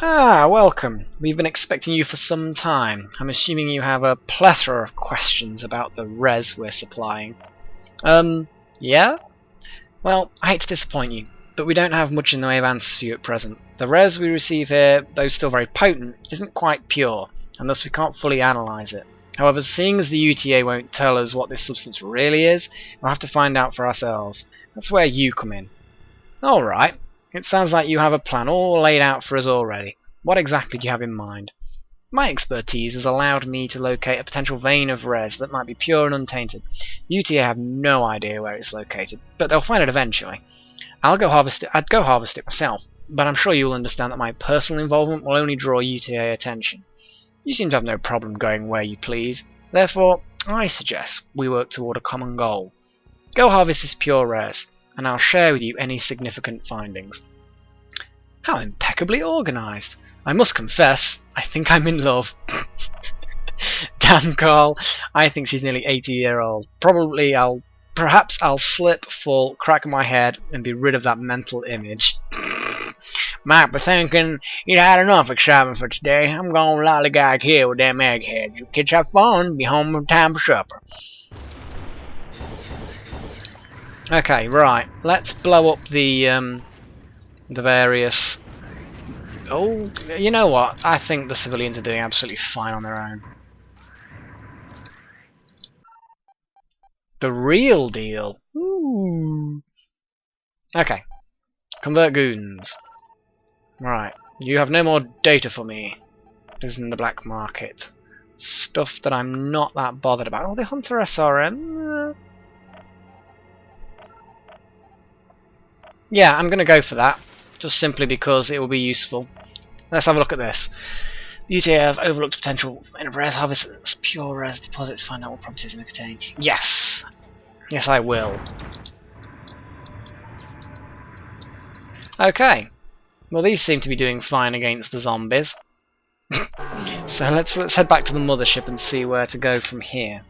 Ah, welcome. We've been expecting you for some time. I'm assuming you have a plethora of questions about the res we're supplying. Yeah? Well, I hate to disappoint you, but we don't have much in the way of answers for you at present. The res we receive here, though still very potent, isn't quite pure, and thus we can't fully analyse it. However, seeing as the UTA won't tell us what this substance really is, we'll have to find out for ourselves. That's where you come in. Alright. It sounds like you have a plan all laid out for us already. What exactly do you have in mind? My expertise has allowed me to locate a potential vein of res that might be pure and untainted. UTA have no idea where it's located, but they'll find it eventually. I'd go harvest it myself, but I'm sure you will understand that my personal involvement will only draw UTA attention. You seem to have no problem going where you please. Therefore, I suggest we work toward a common goal. Go harvest this pure res, and I'll share with you any significant findings. How impeccably organised! I must confess, I think I'm in love. Damn, Carl, I think she's nearly 80-year-old. Perhaps I'll slip, fall, crack my head, and be rid of that mental image. Might be thinking you'd had enough excitement for today. I'm gonna lollygag here with them eggheads. You kids have fun, be home in time for supper. Okay, right. Let's blow up the various... Oh, you know what? I think the civilians are doing absolutely fine on their own. The real deal. Ooh. Okay. Convert goons. Right. You have no more data for me. This is in the black market. Stuff that I'm not that bothered about. Oh, the Hunter SRM. Yeah, I'm going to go for that. Just simply because it will be useful. Let's have a look at this. The UTA have overlooked potential in a res harvest, pure res deposits, find out what properties they contain. Yes! Yes, I will. Okay. Well, these seem to be doing fine against the zombies. So let's head back to the mothership and see where to go from here.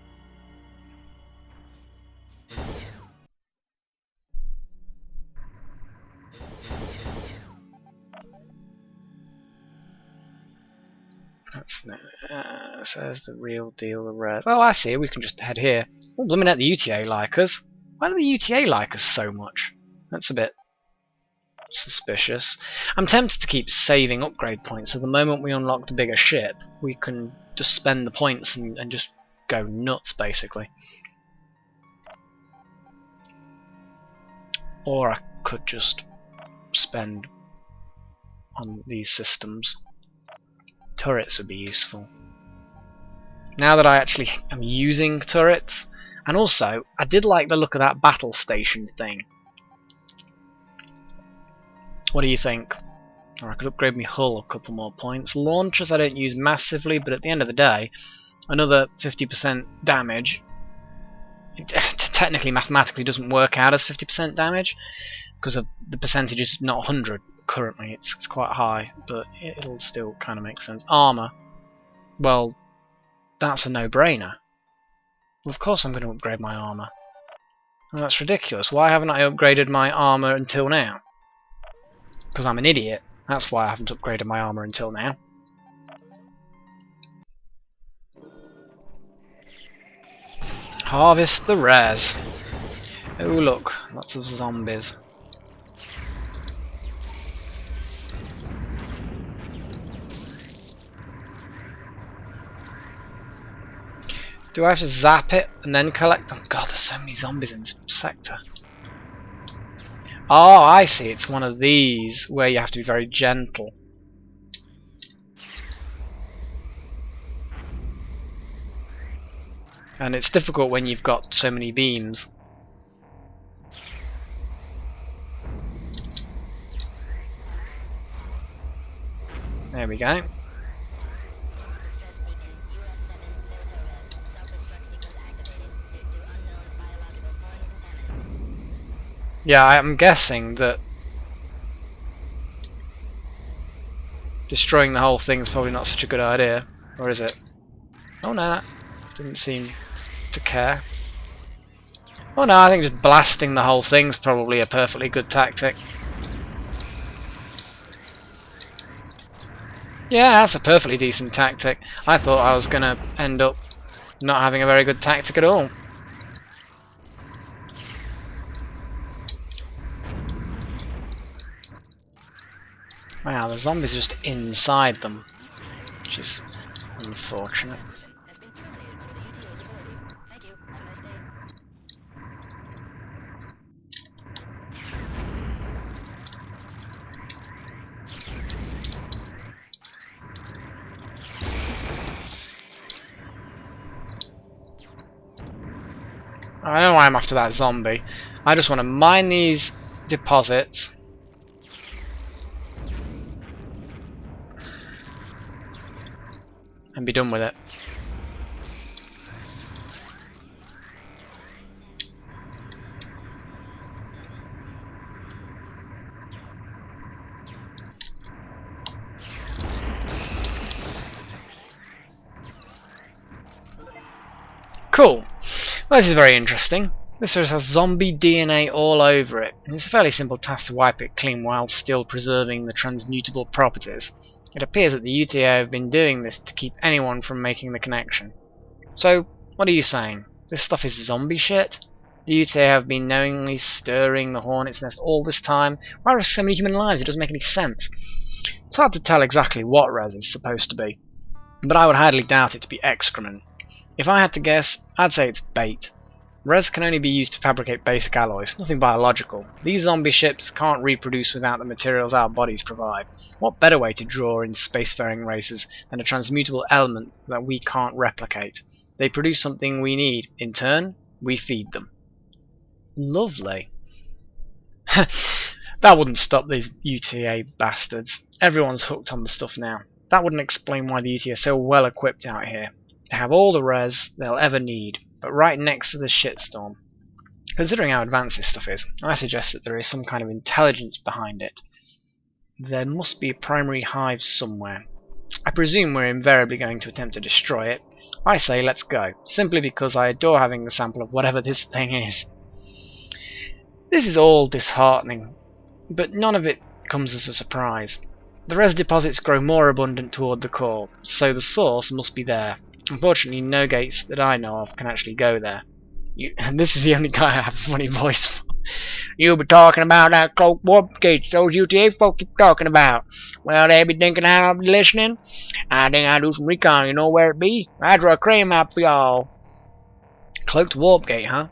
That's says the real deal, the res. Oh, I see. We can just head here. Oh, blooming at the UTA like us. Why do the UTA like us so much? That's a bit suspicious. I'm tempted to keep saving upgrade points, so the moment we unlock the bigger ship, we can just spend the points and just go nuts, basically. Or I could just spend on these systems. Turrets would be useful. Now that I actually am using turrets, and also, I did like the look of that battle station thing. What do you think? Or I could upgrade my hull a couple more points. Launchers I don't use massively, but at the end of the day, another 50% damage. It technically, mathematically doesn't work out as 50% damage, because of the percentage is not 100 currently. It's quite high, but it'll still kind of make sense. Armor. Well, that's a no-brainer. Well, of course I'm going to upgrade my armor. Well, that's ridiculous. Why haven't I upgraded my armor until now? Because I'm an idiot. That's why I haven't upgraded my armor until now. Harvest the res. Oh look, lots of zombies. Do I have to zap it and then collect them? God, there's so many zombies in this sector. Oh, I see. It's one of these where you have to be very gentle. And it's difficult when you've got so many beams. There we go. Yeah, I'm guessing that destroying the whole thing is probably not such a good idea. Or is it? Oh no, didn't seem to care. Oh no, I think just blasting the whole thing's probably a perfectly good tactic. Yeah, that's a perfectly decent tactic. I thought I was gonna end up not having a very good tactic at all. Wow, the zombies are just inside them, which is unfortunate. I don't know why I'm after that zombie. I just want to mine these deposits. And be done with it. Cool. Well, this is very interesting. This just has zombie DNA all over it. It's a fairly simple task to wipe it clean while still preserving the transmutable properties. It appears that the UTA have been doing this to keep anyone from making the connection. So, what are you saying? This stuff is zombie shit? The UTA have been knowingly stirring the hornet's nest all this time? Why risk so many human lives? It doesn't make any sense. It's hard to tell exactly what res is supposed to be, but I would hardly doubt it to be excrement. If I had to guess, I'd say it's bait. Res can only be used to fabricate basic alloys, nothing biological. These zombie ships can't reproduce without the materials our bodies provide. What better way to draw in spacefaring races than a transmutable element that we can't replicate? They produce something we need. In turn, we feed them. Lovely. That wouldn't stop these UTA bastards. Everyone's hooked on the stuff now. That wouldn't explain why the UTA are so well equipped out here. They have all the res they'll ever need, but right next to the shitstorm. Considering how advanced this stuff is, I suggest that there is some kind of intelligence behind it. There must be a primary hive somewhere. I presume we're invariably going to attempt to destroy it. I say let's go, simply because I adore having the sample of whatever this thing is. This is all disheartening, but none of it comes as a surprise. The res deposits grow more abundant toward the core, so the source must be there. Unfortunately, no gates that I know of can actually go there. And this is the only guy I have a funny voice for. You be talking about that cloak warp gates those UTA folk keep talking about. Well, they be thinking I'll be listening. I think I'll do some recon, you know where it be? I draw a crane map for y'all. Cloaked warp gate, huh?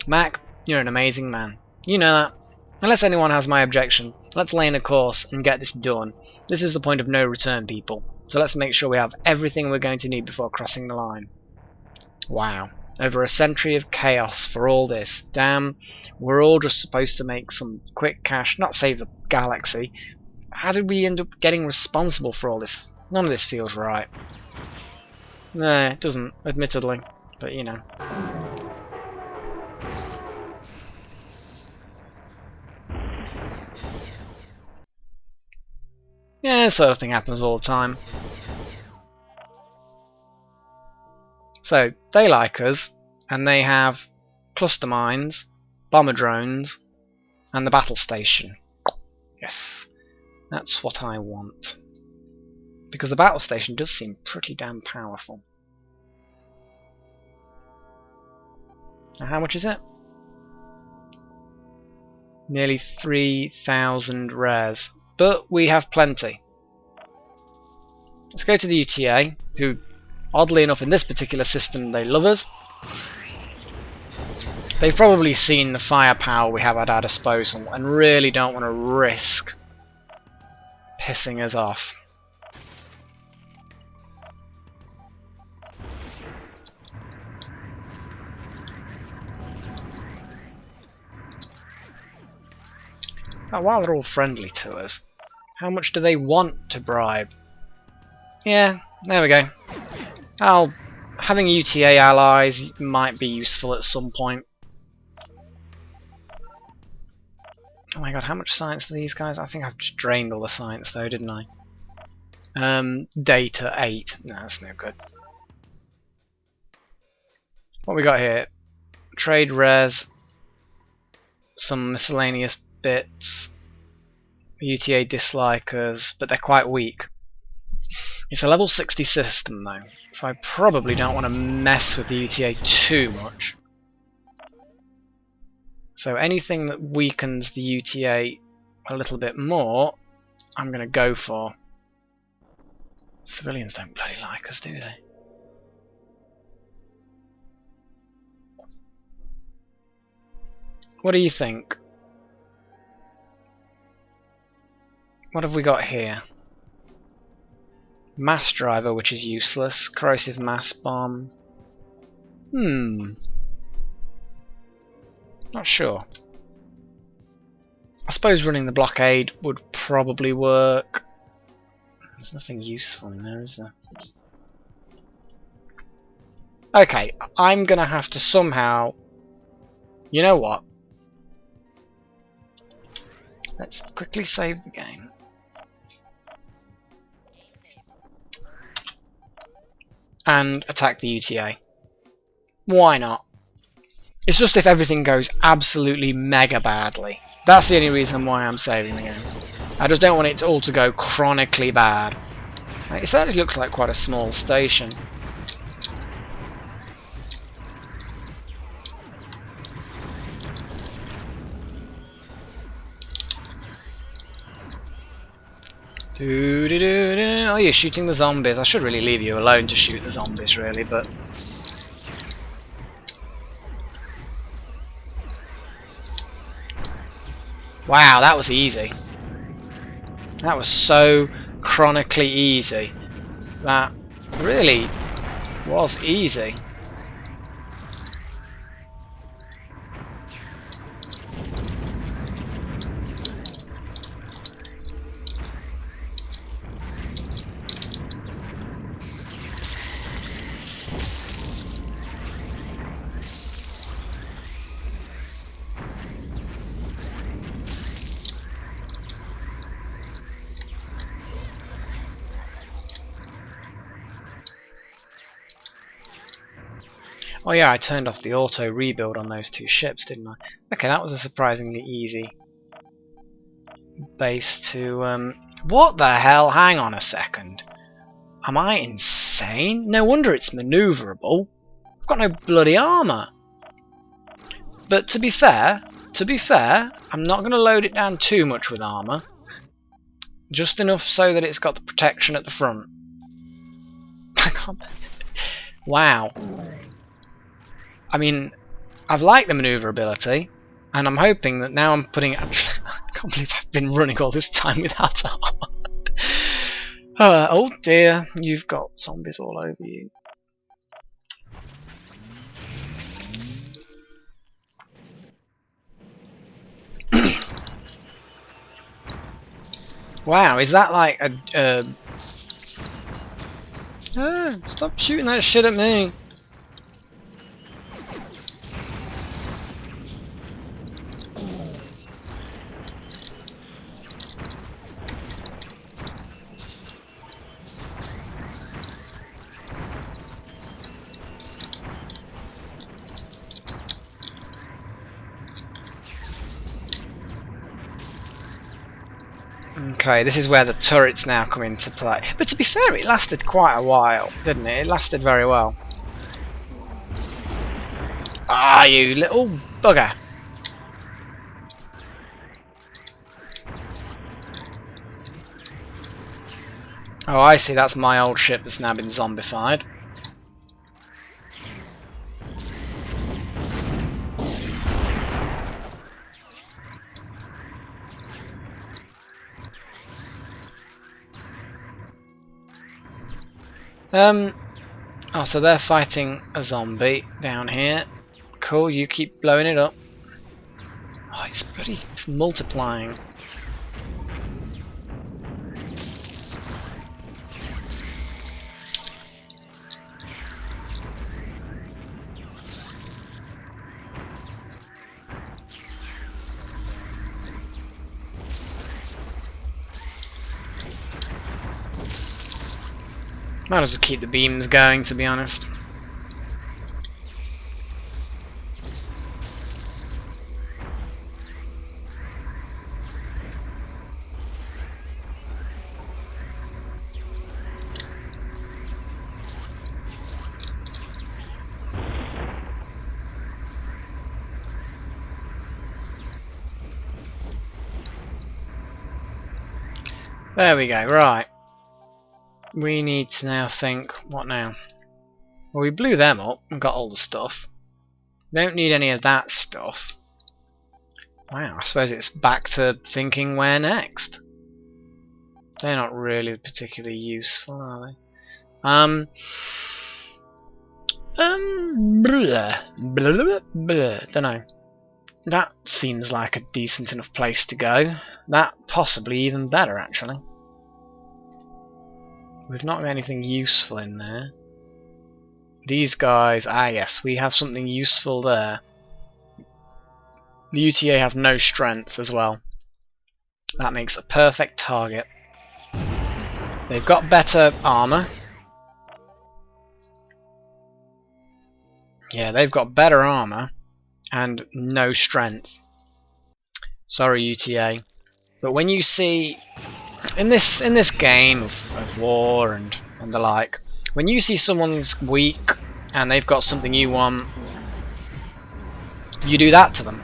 Mac, you're an amazing man. You know that. Unless anyone has my objection, let's lay in a course and get this done. This is the point of no return, people. So let's make sure we have everything we're going to need before crossing the line. Wow. Over a century of chaos for all this. Damn, we're all just supposed to make some quick cash, not save the galaxy. How did we end up getting responsible for all this? None of this feels right. No, it doesn't, admittedly. But, you know. Yeah, this sort of thing happens all the time. So, they like us, and they have cluster mines, bomber drones, and the battle station. Yes, that's what I want. Because the battle station does seem pretty damn powerful. Now, how much is it? Nearly 3,000 rares. But we have plenty. Let's go to the UTA, who, oddly enough, in this particular system, they love us. They've probably seen the firepower we have at our disposal and really don't want to risk pissing us off. Oh, while they're all friendly to us, how much do they want to bribe? Yeah, there we go. Having UTA allies might be useful at some point. Oh my god, how much science do these guys? I think I've just drained all the science though, didn't I? Data 8. No, that's no good. What we got here? Trade res, some miscellaneous bits, UTA dislikers, but they're quite weak. It's a level 60 system though, so I probably don't want to mess with the UTA too much. So anything that weakens the UTA a little bit more, I'm going to go for. Civilians don't bloody like us, do they? What do you think? What have we got here? Mass driver, which is useless. Corrosive mass bomb. Not sure. I suppose running the blockade would probably work. There's nothing useful in there, is there? Okay, I'm gonna have to somehow... You know what? Let's quickly save the game. And attack the UTA. Why not? It's just if everything goes absolutely mega badly. That's the only reason why I'm saving the game. I just don't want it all to go chronically bad. It certainly looks like quite a small station. Oh, you're shooting the zombies. I should really leave you alone to shoot the zombies, really, but... Wow, that was easy. That was so chronically easy. That really was easy. Oh yeah, I turned off the auto rebuild on those two ships, didn't I? Okay, that was a surprisingly easy base to... What the hell? Hang on a second. Am I insane? No wonder it's maneuverable. I've got no bloody armour. But to be fair, I'm not going to load it down too much with armour. Just enough so that it's got the protection at the front. I can't... Wow. I mean, I've liked the manoeuvrability, and I'm hoping that now I'm putting... I can't believe I've been running all this time without armor. Oh dear, you've got zombies all over you. Wow, is that like a... stop shooting that shit at me! Okay, this is where the turrets now come into play. But to be fair, it lasted quite a while, didn't it? It lasted very well. Ah, you little bugger! Oh, I see, that's my old ship that's now been zombified. Oh, so they're fighting a zombie down here. Cool, you keep blowing it up. Oh, it's multiplying. Might as well keep the beams going, to be honest. There we go, right. We need to now think, what now? Well, we blew them up and got all the stuff. We don't need any of that stuff. Wow, I suppose it's back to thinking where next. They're not really particularly useful, are they? Dunno. That seems like a decent enough place to go. That possibly even better, actually. We've not got anything useful in there. These guys, yes, we have something useful there. The UTA have no strength as well. That makes a perfect target. They've got better armor. Yeah, they've got better armor and no strength. Sorry, UTA. But when you see in this game of war and the like, when you see someone's weak and they've got something you want, you do that to them.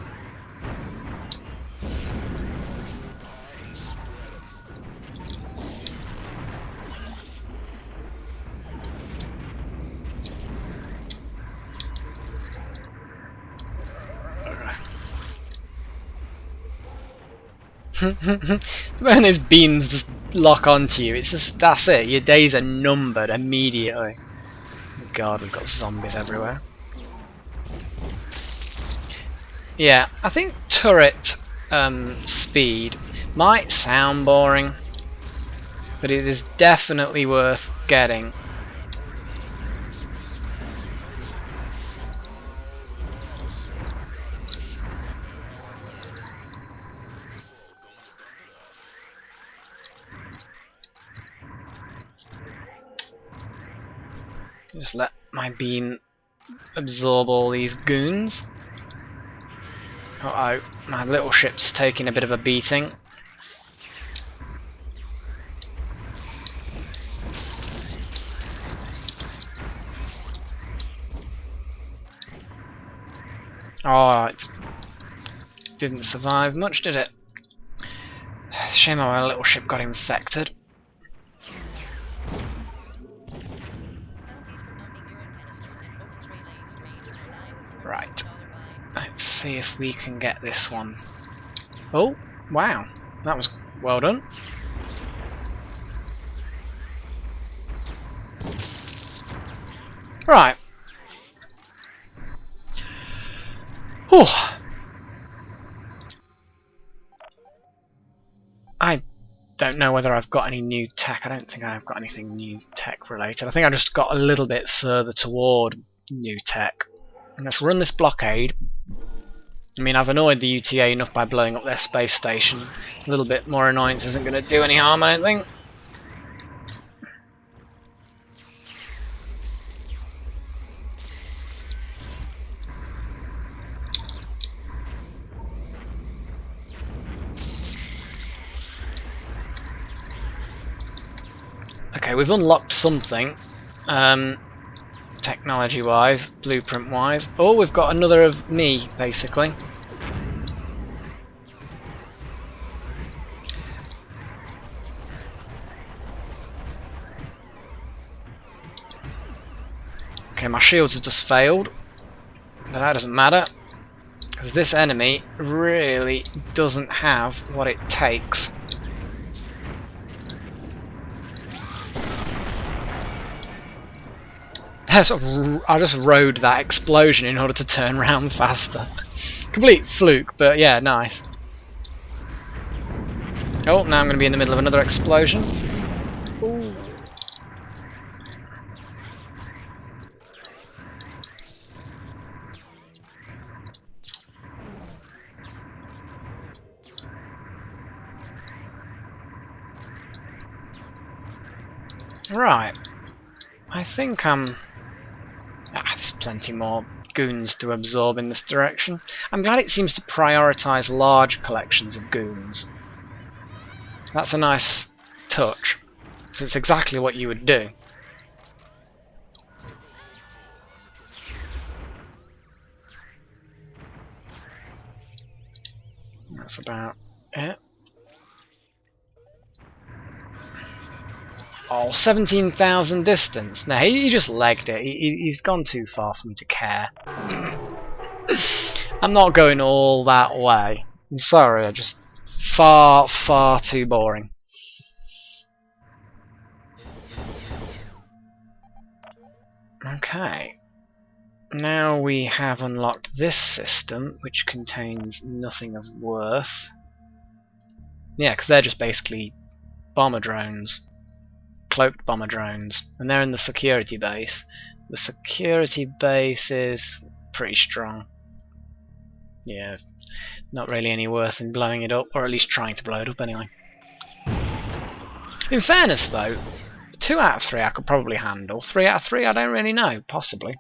When those beams just lock onto you, it's just, that's it, your days are numbered immediately. God, we've got zombies everywhere. Yeah, I think turret speed might sound boring, but it is definitely worth getting. Just let my beam absorb all these goons. Uh oh, my little ship's taking a bit of a beating. Oh, it didn't survive much, did it? Shame how my little ship got infected. Right, let's see if we can get this one. Oh, wow, that was well done. Right. Whew. I don't know whether I've got any new tech. I don't think I've got anything new tech related. I think I just got a little bit further toward new tech. And let's run this blockade. I mean, I've annoyed the UTA enough by blowing up their space station. A little bit more annoyance isn't going to do any harm, I don't think. Okay, we've unlocked something. Technology-wise, blueprint-wise. Oh, we've got another of me, basically. Okay, my shields have just failed. But that doesn't matter. Because this enemy really doesn't have what it takes. I just rode that explosion in order to turn around faster. Complete fluke, but yeah, nice. Oh, now I'm going to be in the middle of another explosion. Ooh. Right. I think there's plenty more goons to absorb in this direction. I'm glad it seems to prioritise large collections of goons. That's a nice touch. It's exactly what you would do. That's about it. Oh, 17,000 distance. No, he just legged it. He's gone too far for me to care. I'm not going all that way. I'm sorry, I just far, far too boring. Okay. Now we have unlocked this system, which contains nothing of worth. Yeah, because they're just basically bomber drones. Cloaked bomber drones. And they're in the security base. The security base is pretty strong. Yeah, not really any worth in blowing it up, or at least trying to blow it up anyway. In fairness though, 2 out of 3 I could probably handle. 3 out of 3 I don't really know, possibly.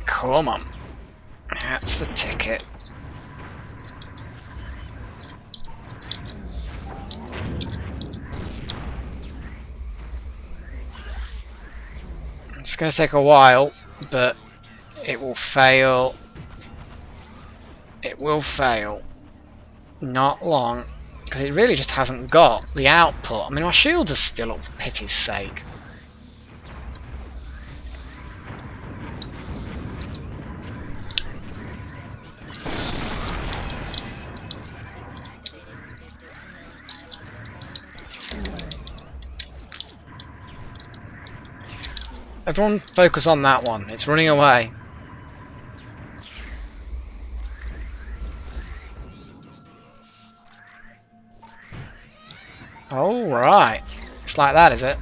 Come on. That's the ticket. It's going to take a while, but it will fail. It will fail. Not long. Because it really just hasn't got the output. I mean, my shields are still up, for pity's sake. Everyone focus on that one. It's running away. Oh, right. It's like that, is it?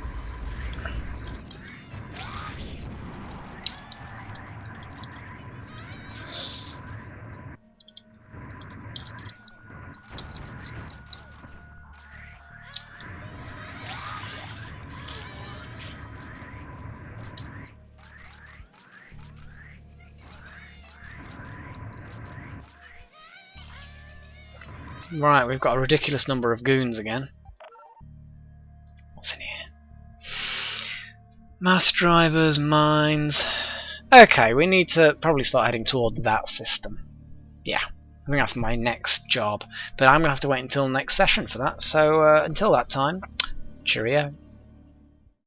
Right, we've got a ridiculous number of goons again. What's in here? Mass drivers, mines. Okay, we need to probably start heading toward that system. Yeah, I think that's my next job. But I'm going to have to wait until next session for that. So until that time, cheerio.